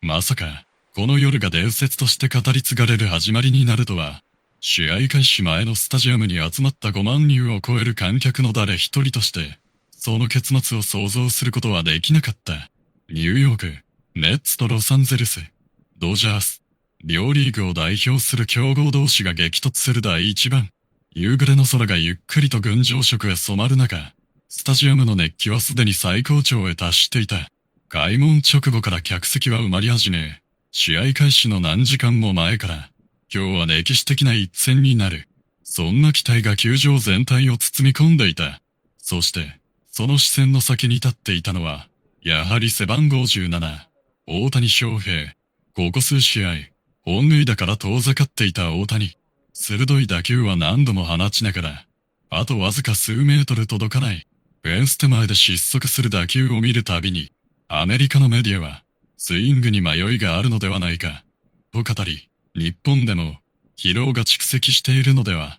まさか、この夜が伝説として語り継がれる始まりになるとは、試合開始前のスタジアムに集まった5万人を超える観客の誰一人として、その結末を想像することはできなかった。ニューヨーク、メッツとロサンゼルス、ドジャース、両リーグを代表する強豪同士が激突する第一番。夕暮れの空がゆっくりと群青色へ染まる中、スタジアムの熱気はすでに最高潮へ達していた。開門直後から客席は埋まり始め、試合開始の何時間も前から、今日は歴史的な一戦になる。そんな期待が球場全体を包み込んでいた。そして、その視線の先に立っていたのは、やはり背番号17、大谷翔平。ここ数試合、本塁打から遠ざかっていた大谷。鋭い打球は何度も放ちながら、あとわずか数メートル届かない、フェンス手前で失速する打球を見るたびに、アメリカのメディアは、スイングに迷いがあるのではないか、と語り、日本でも、疲労が蓄積しているのでは、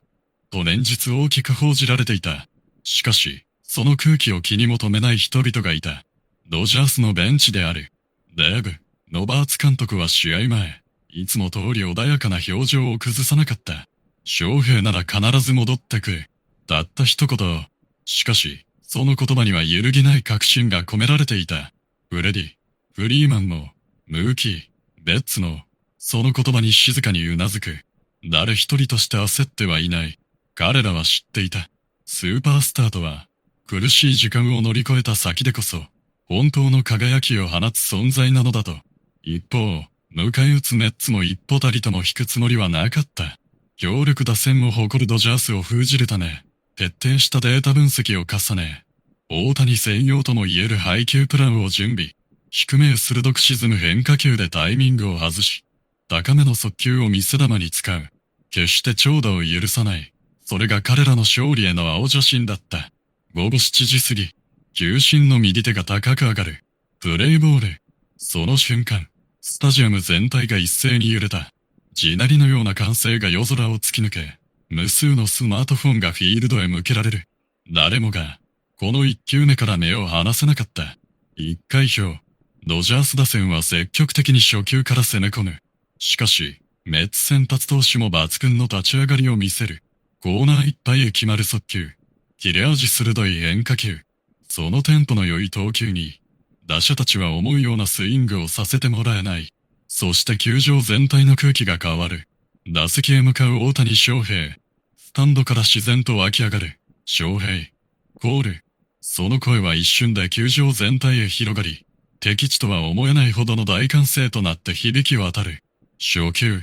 と連日大きく報じられていた。しかし、その空気を気にも留めない人々がいた。ドジャースのベンチである、デーブ・ロバーツ監督は試合前、いつも通り穏やかな表情を崩さなかった。翔平なら必ず戻ってくる。たった一言。しかし、その言葉には揺るぎない確信が込められていた。フレディ、フリーマンも、ムーキー、ベッツも、その言葉に静かにうなずく。誰一人として焦ってはいない。彼らは知っていた。スーパースターとは、苦しい時間を乗り越えた先でこそ、本当の輝きを放つ存在なのだと。一方、迎え撃つメッツも一歩たりとも引くつもりはなかった。強力打線を誇るドジャースを封じるため、徹底したデータ分析を重ね、大谷専用とも言える配球プランを準備。低めへ鋭く沈む変化球でタイミングを外し、高めの速球を見せ球に使う。決して長打を許さない。それが彼らの勝利への青写真だった。午後7時過ぎ、球審の右手が高く上がる。プレイボール。その瞬間、スタジアム全体が一斉に揺れた。地鳴りのような歓声が夜空を突き抜け、無数のスマートフォンがフィールドへ向けられる。誰もが、この一球目から目を離せなかった。一回表、ドジャース打線は積極的に初球から攻め込む。しかし、メッツ先発投手も抜群の立ち上がりを見せる。コーナーいっぱいへ決まる速球。切れ味鋭い変化球。そのテンポの良い投球に、打者たちは思うようなスイングをさせてもらえない。そして球場全体の空気が変わる。打席へ向かう大谷翔平。スタンドから自然と湧き上がる。翔平。コール。その声は一瞬で球場全体へ広がり、敵地とは思えないほどの大歓声となって響き渡る。初球。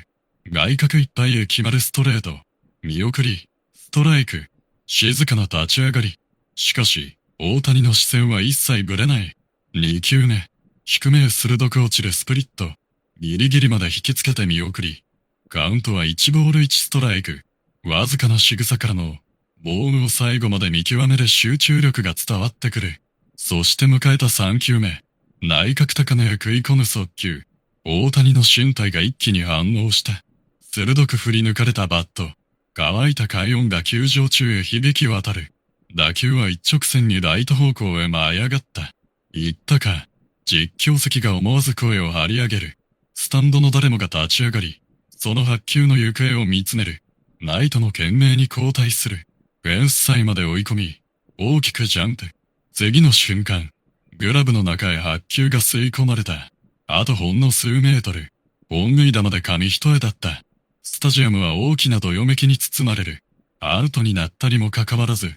外角いっぱいへ決まるストレート。見送り。ストライク。静かな立ち上がり。しかし、大谷の視線は一切ぶれない。2球目。低めへ鋭く落ちるスプリット。ギリギリまで引きつけて見送り。カウントは1ボール1ストライク。わずかな仕草からの、ボールを最後まで見極める集中力が伝わってくる。そして迎えた3球目。内角高めへ食い込む速球。大谷の身体が一気に反応した。鋭く振り抜かれたバット。乾いた快音が球場中へ響き渡る。打球は一直線にライト方向へ舞い上がった。行ったか。実況席が思わず声を張り上げる。スタンドの誰もが立ち上がり、その8球の行方を見つめる。ナイトの懸命に交代する。フェンス際まで追い込み、大きくジャンプ。次の瞬間、グラブの中へ8球が吸い込まれた。あとほんの数メートル。本塁打まで紙一重だった。スタジアムは大きなどよめきに包まれる。アウトになったにもかかわらず、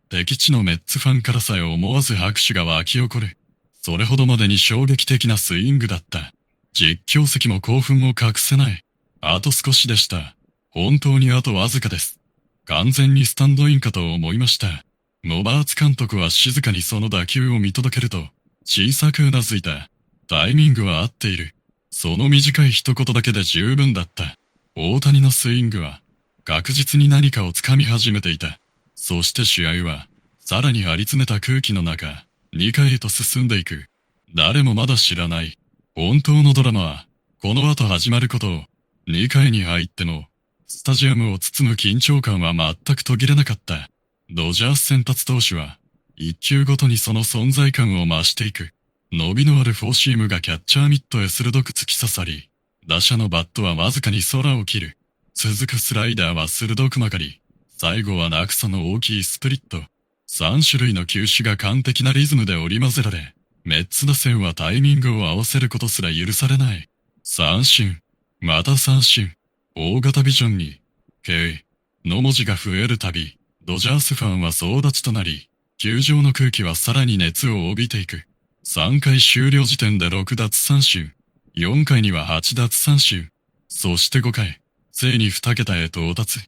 敵地のメッツファンからさえ思わず拍手が湧き起こる。それほどまでに衝撃的なスイングだった。実況席も興奮を隠せない。あと少しでした。本当にあとわずかです。完全にスタンドインかと思いました。ロバーツ監督は静かにその打球を見届けると、小さくうなずいた。タイミングは合っている。その短い一言だけで十分だった。大谷のスイングは、確実に何かをつかみ始めていた。そして試合は、さらに張り詰めた空気の中、2回へと進んでいく。誰もまだ知らない。本当のドラマは、この後始まることを、2回に入っても、スタジアムを包む緊張感は全く途切れなかった。ドジャース先発投手は、1球ごとにその存在感を増していく。伸びのあるフォーシームがキャッチャーミットへ鋭く突き刺さり、打者のバットはわずかに空を切る。続くスライダーは鋭く曲がり、最後は落差の大きいスプリット。3種類の球種が完璧なリズムで織り交ぜられ、メッツ打線はタイミングを合わせることすら許されない。三振。また三振。大型ビジョンに、K の文字が増えるたび、ドジャースファンは総立ちとなり、球場の空気はさらに熱を帯びていく。3回終了時点で6奪三振。4回には8奪三振。そして5回、ついに2桁へ到達。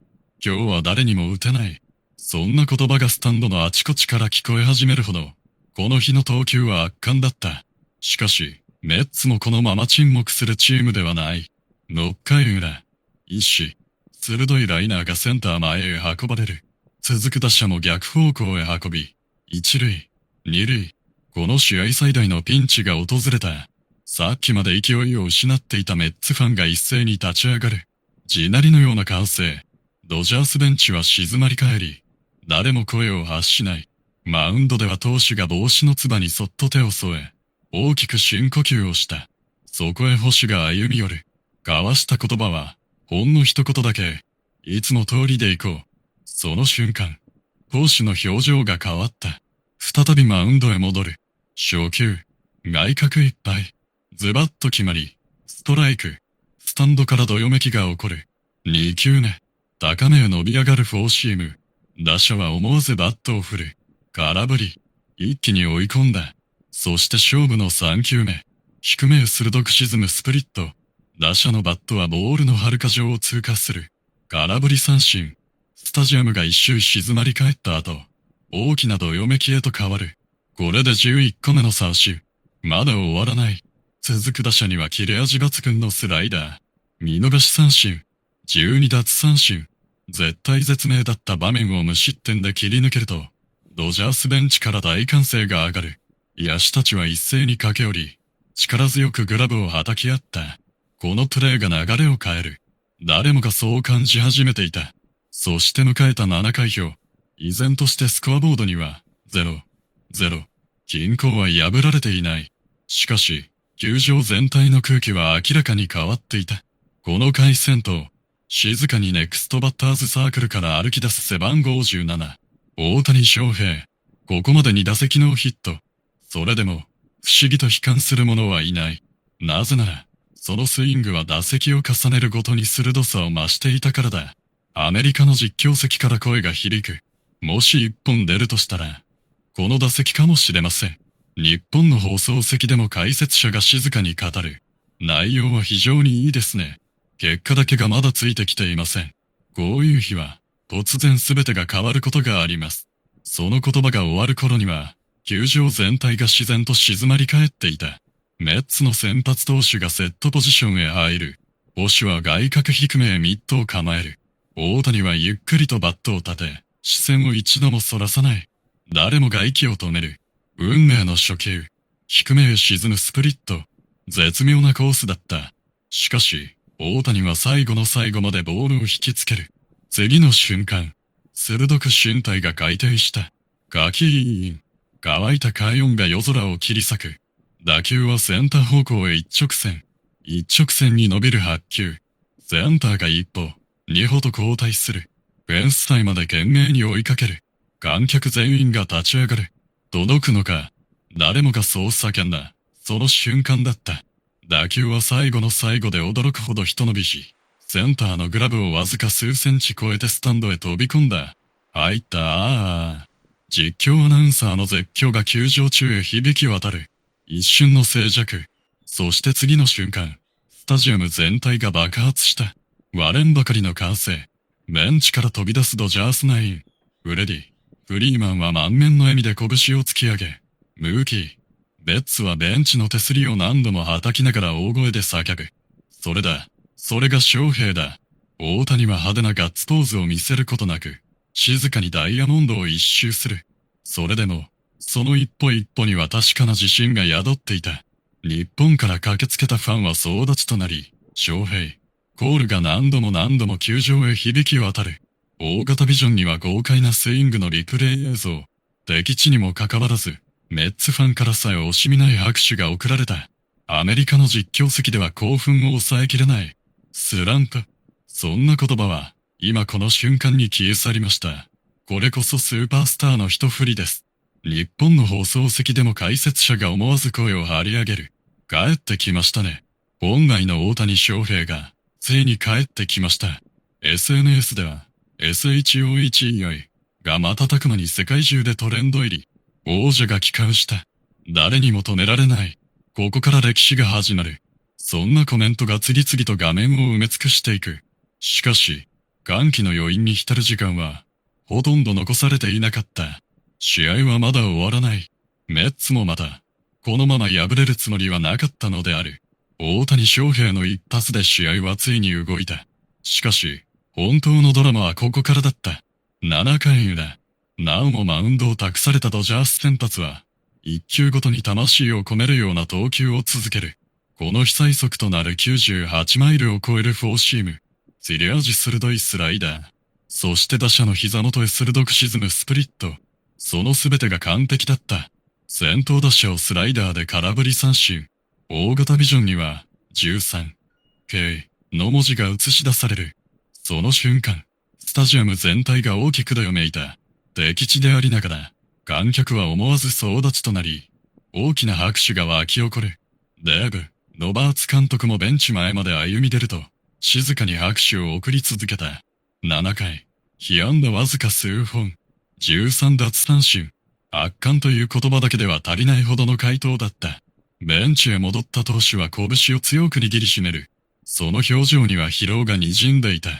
今日は誰にも打てない。そんな言葉がスタンドのあちこちから聞こえ始めるほど、この日の投球は圧巻だった。しかし、メッツもこのまま沈黙するチームではない。6回裏、一死、鋭いライナーがセンター前へ運ばれる。続く打者も逆方向へ運び、一塁、二塁、この試合最大のピンチが訪れた。さっきまで勢いを失っていたメッツファンが一斉に立ち上がる。地鳴りのような歓声。ドジャースベンチは静まり返り、誰も声を発しない。マウンドでは投手が帽子のつばにそっと手を添え、大きく深呼吸をした。そこへ星が歩み寄る。交わした言葉は、ほんの一言だけ、いつも通りで行こう。その瞬間、投手の表情が変わった。再びマウンドへ戻る。初球、外角いっぱい。ズバッと決まり、ストライク。スタンドからどよめきが起こる。2球目、高めへ伸び上がるフォーシーム。打者は思わずバットを振る。空振り。一気に追い込んだ。そして勝負の3球目。低めへ鋭く沈むスプリット。打者のバットはボールの遥か上を通過する。空振り三振。スタジアムが一周静まり返った後、大きなどよめきへと変わる。これで11個目の三振。まだ終わらない。続く打者には切れ味抜群のスライダー。見逃し三振。12奪三振。絶体絶命だった場面を無失点で切り抜けると、ドジャースベンチから大歓声が上がる。野手たちは一斉に駆け寄り、力強くグラブを叩き合った。このプレーが流れを変える。誰もがそう感じ始めていた。そして迎えた7回表。依然としてスコアボードには、0、0。均衡は破られていない。しかし、球場全体の空気は明らかに変わっていた。この回先頭、静かにネクストバッターズサークルから歩き出す背番号17、大谷翔平。ここまで2打席ノーヒット。それでも、不思議と悲観する者はいない。なぜなら、そのスイングは打席を重ねるごとに鋭さを増していたからだ。アメリカの実況席から声が響く。もし一本出るとしたら、この打席かもしれません。日本の放送席でも解説者が静かに語る。内容は非常にいいですね。結果だけがまだついてきていません。こういう日は、突然全てが変わることがあります。その言葉が終わる頃には、球場全体が自然と静まり返っていた。メッツの先発投手がセットポジションへ入る。星は外角低めへミットを構える。大谷はゆっくりとバットを立て、視線を一度もそらさない。誰もが息を止める。運命の初球。低めへ沈むスプリット。絶妙なコースだった。しかし、大谷は最後の最後までボールを引きつける。次の瞬間、鋭く身体が回転した。カキーン。乾いた快音が夜空を切り裂く。打球はセンター方向へ一直線。一直線に伸びる8球。センターが一歩、二歩と後退する。フェンス台まで懸命に追いかける。観客全員が立ち上がる。届くのか。誰もがそう叫んだ。その瞬間だった。打球は最後の最後で驚くほど人伸びし、センターのグラブをわずか数センチ超えてスタンドへ飛び込んだ。入った。実況アナウンサーの絶叫が球場中へ響き渡る。一瞬の静寂。そして次の瞬間、スタジアム全体が爆発した。割れんばかりの歓声。ベンチから飛び出すドジャースナイン。フレディ、フリーマンは満面の笑みで拳を突き上げ、ムーキー、ベッツはベンチの手すりを何度も叩きながら大声で叫ぶ。それだ。それが翔平だ。大谷は派手なガッツポーズを見せることなく、静かにダイヤモンドを一周する。それでも、その一歩一歩には確かな自信が宿っていた。日本から駆けつけたファンは総立ちとなり、翔平、コールが何度も何度も球場へ響き渡る。大型ビジョンには豪快なスイングのリプレイ映像。敵地にもかかわらず、メッツファンからさえ惜しみない拍手が送られた。アメリカの実況席では興奮を抑えきれない。スランプ。そんな言葉は、今この瞬間に消え去りました。これこそスーパースターの一振りです。日本の放送席でも解説者が思わず声を張り上げる。帰ってきましたね。本来の大谷翔平が、ついに帰ってきました。SNS では、SHOHEI が瞬く間に世界中でトレンド入り、王者が帰還した。誰にも止められない。ここから歴史が始まる。そんなコメントが次々と画面を埋め尽くしていく。しかし、歓喜の余韻に浸る時間は、ほとんど残されていなかった。試合はまだ終わらない。メッツもまた、このまま敗れるつもりはなかったのである。大谷翔平の一発で試合はついに動いた。しかし、本当のドラマはここからだった。7回裏、なおもマウンドを託されたドジャース先発は、一球ごとに魂を込めるような投球を続ける。この日最速となる98マイルを超えるフォーシーム。切れ味鋭いスライダー。そして打者の膝元へ鋭く沈むスプリット。その全てが完璧だった。先頭打者をスライダーで空振り三振。大型ビジョンには、13、K の文字が映し出される。その瞬間、スタジアム全体が大きくどよめいた。敵地でありながら、観客は思わず総立ちとなり、大きな拍手が湧き起こる。デーブ、ロバーツ監督もベンチ前まで歩み出ると、静かに拍手を送り続けた。7回、被安打わずか数本、13奪三振。圧巻という言葉だけでは足りないほどの回答だった。ベンチへ戻った投手は拳を強く握りしめる。その表情には疲労が滲んでいた。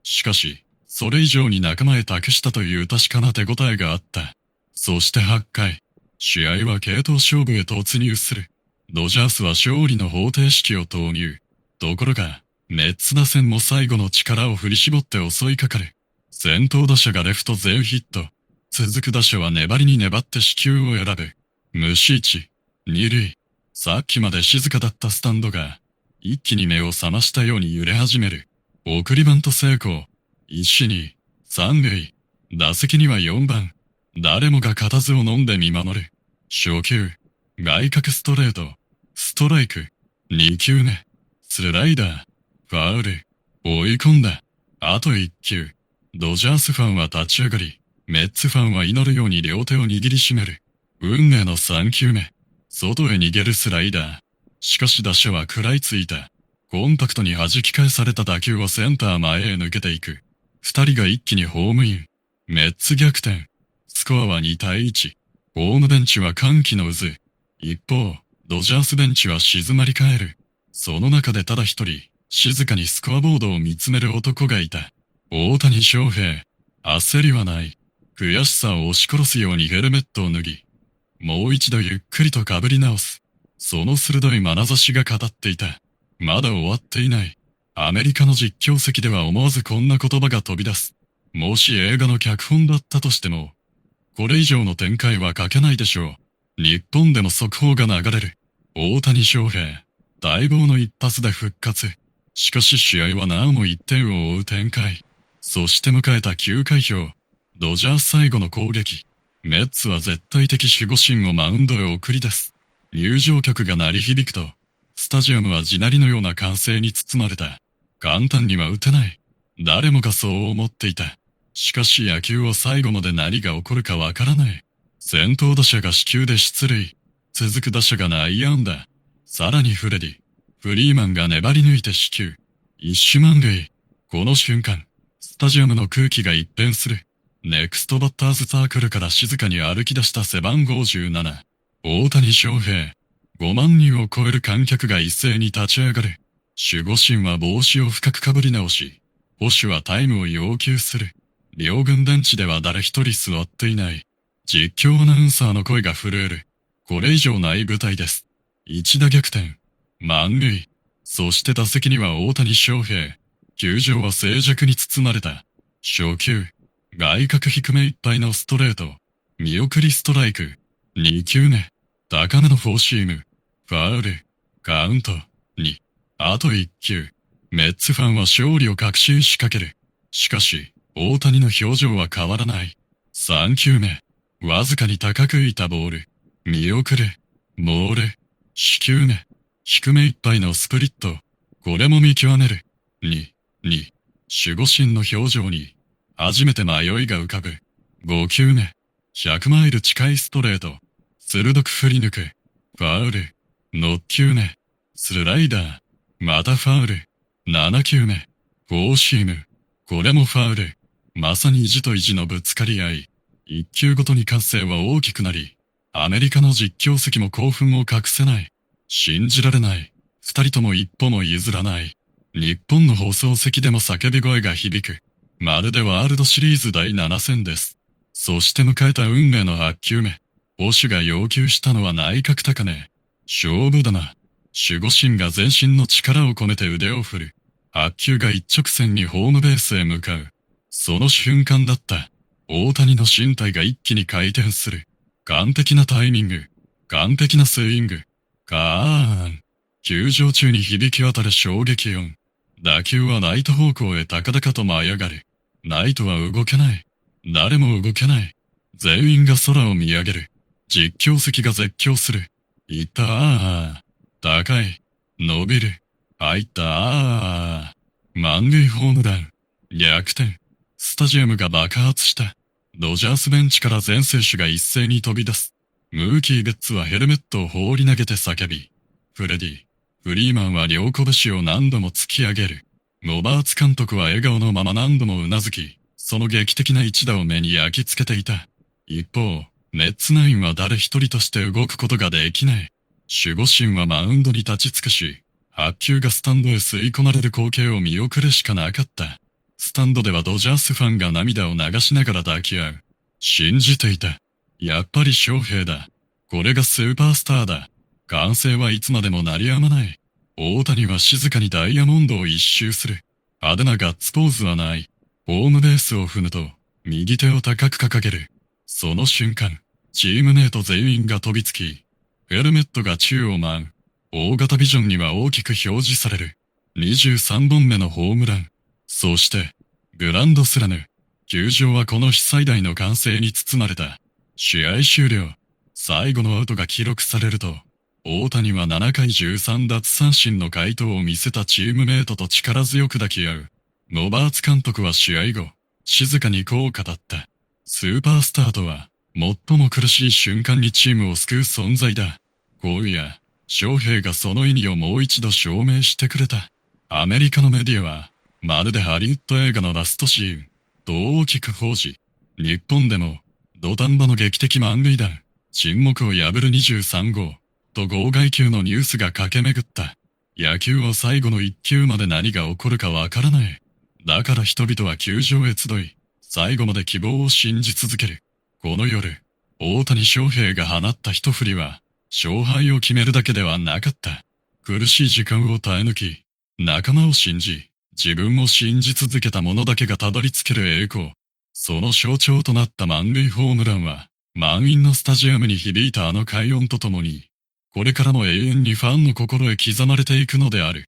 しかし、それ以上に仲間へ託したという確かな手応えがあった。そして8回、試合は継投勝負へ突入する。ドジャースは勝利の方程式を投入。ところが、メッツ打線も最後の力を振り絞って襲いかかる。先頭打者がレフト全ヒット。続く打者は粘りに粘って死球を選ぶ。無視1、二塁。さっきまで静かだったスタンドが、一気に目を覚ましたように揺れ始める。送りバント成功。一に、三塁。打席には4番。誰もが固唾を飲んで見守る。初球。外角ストレート。ストライク。2球目。スライダー。ファウル。追い込んだ。あと1球。ドジャースファンは立ち上がり、メッツファンは祈るように両手を握りしめる。運命の3球目。外へ逃げるスライダー。しかし打者は食らいついた。コンパクトに弾き返された打球はセンター前へ抜けていく。二人が一気にホームイン。メッツ逆転。スコアは2対1。ホームベンチは歓喜の渦。一方、ドジャースベンチは静まり返る。その中でただ一人、静かにスコアボードを見つめる男がいた。大谷翔平。焦りはない。悔しさを押し殺すようにヘルメットを脱ぎ、もう一度ゆっくりと被り直す。その鋭い眼差しが語っていた。まだ終わっていない。アメリカの実況席では思わずこんな言葉が飛び出す。もし映画の脚本だったとしても、これ以上の展開は書けないでしょう。日本でも速報が流れる。大谷翔平。待望の一発で復活。しかし試合はなおも1点を追う展開。そして迎えた9回表。ドジャース最後の攻撃。メッツは絶対的守護神をマウンドへ送り出す。入場曲が鳴り響くと、スタジアムは地鳴りのような歓声に包まれた。簡単には打てない。誰もがそう思っていた。しかし野球は最後まで何が起こるかわからない。先頭打者が死球で出塁。続く打者が内野安打。さらにフレディ、フリーマンが粘り抜いて死球。一種満塁。この瞬間、スタジアムの空気が一変する。ネクストバッターズサークルから静かに歩き出した背番号17。大谷翔平。5万人を超える観客が一斉に立ち上がる。守護神は帽子を深くかぶり直し、捕手はタイムを要求する。両軍ベンチでは誰一人座っていない。実況アナウンサーの声が震える。これ以上ない舞台です。一打逆転。満塁。そして打席には大谷翔平。球場は静寂に包まれた。初球。外角低めいっぱいのストレート。見送りストライク。2球目。高めのフォーシーム。ファウル。カウント。2。あと1球。メッツファンは勝利を確信しかける。しかし、大谷の表情は変わらない。3球目。わずかに高く浮いたボール。見送る、モール、飛球目、低めいっぱいのスプリット、これも見極める。2、守護神の表情に、初めて迷いが浮かぶ。5球目、100マイル近いストレート、鋭く振り抜く。ファウル、6球目、スライダー、またファウル。7球目、フォーシーム、これもファウル。まさに意地と意地のぶつかり合い。1球ごとに歓声は大きくなり、アメリカの実況席も興奮を隠せない。信じられない。二人とも一歩も譲らない。日本の放送席でも叫び声が響く。まるでワールドシリーズ第7戦です。そして迎えた運命の8球目。捕手が要求したのは内角高値。勝負だな。守護神が全身の力を込めて腕を振る。8球が一直線にホームベースへ向かう。その瞬間だった。大谷の身体が一気に回転する。完璧なタイミング。完璧なスイング。ガーン。球場中に響き渡る衝撃音。打球はライト方向へ高々と舞い上がる。ライトは動けない。誰も動けない。全員が空を見上げる。実況席が絶叫する。いったー。高い。伸びる。入ったー。満塁ホームラン。逆転。スタジアムが爆発した。ドジャースベンチから全選手が一斉に飛び出す。ムーキー・ベッツはヘルメットを放り投げて叫び、フレディ、フリーマンは両拳を何度も突き上げる。ロバーツ監督は笑顔のまま何度もうなずき、その劇的な一打を目に焼き付けていた。一方、メッツナインは誰一人として動くことができない。守護神はマウンドに立ち尽くし、8球がスタンドへ吸い込まれる光景を見送るしかなかった。スタンドではドジャースファンが涙を流しながら抱き合う。信じていた。やっぱり翔平だ。これがスーパースターだ。歓声はいつまでも鳴りやまない。大谷は静かにダイヤモンドを一周する。派手なガッツポーズはない。ホームベースを踏むと、右手を高く掲げる。その瞬間、チームメイト全員が飛びつき、ヘルメットが宙を舞う。大型ビジョンには大きく表示される。23本目のホームラン。そして、グランドスラム。球場はこの日最大の歓声に包まれた。試合終了。最後のアウトが記録されると、大谷は7回13奪三振の快投を見せたチームメイトと力強く抱き合う。ロバーツ監督は試合後、静かにこう語った。スーパースターとは、最も苦しい瞬間にチームを救う存在だ。今夜、翔平がその意味をもう一度証明してくれた。アメリカのメディアは、まるでハリウッド映画のラストシーン、と大きく報じ、日本でも、土壇場の劇的満塁弾、沈黙を破る23号、と号外級のニュースが駆け巡った。野球は最後の1球まで何が起こるかわからない。だから人々は球場へ集い、最後まで希望を信じ続ける。この夜、大谷翔平が放った一振りは、勝敗を決めるだけではなかった。苦しい時間を耐え抜き、仲間を信じ、自分を信じ続けた者だけがたどり着ける栄光。その象徴となった満塁ホームランは、満員のスタジアムに響いたあの快音とともに、これからも永遠にファンの心へ刻まれていくのである。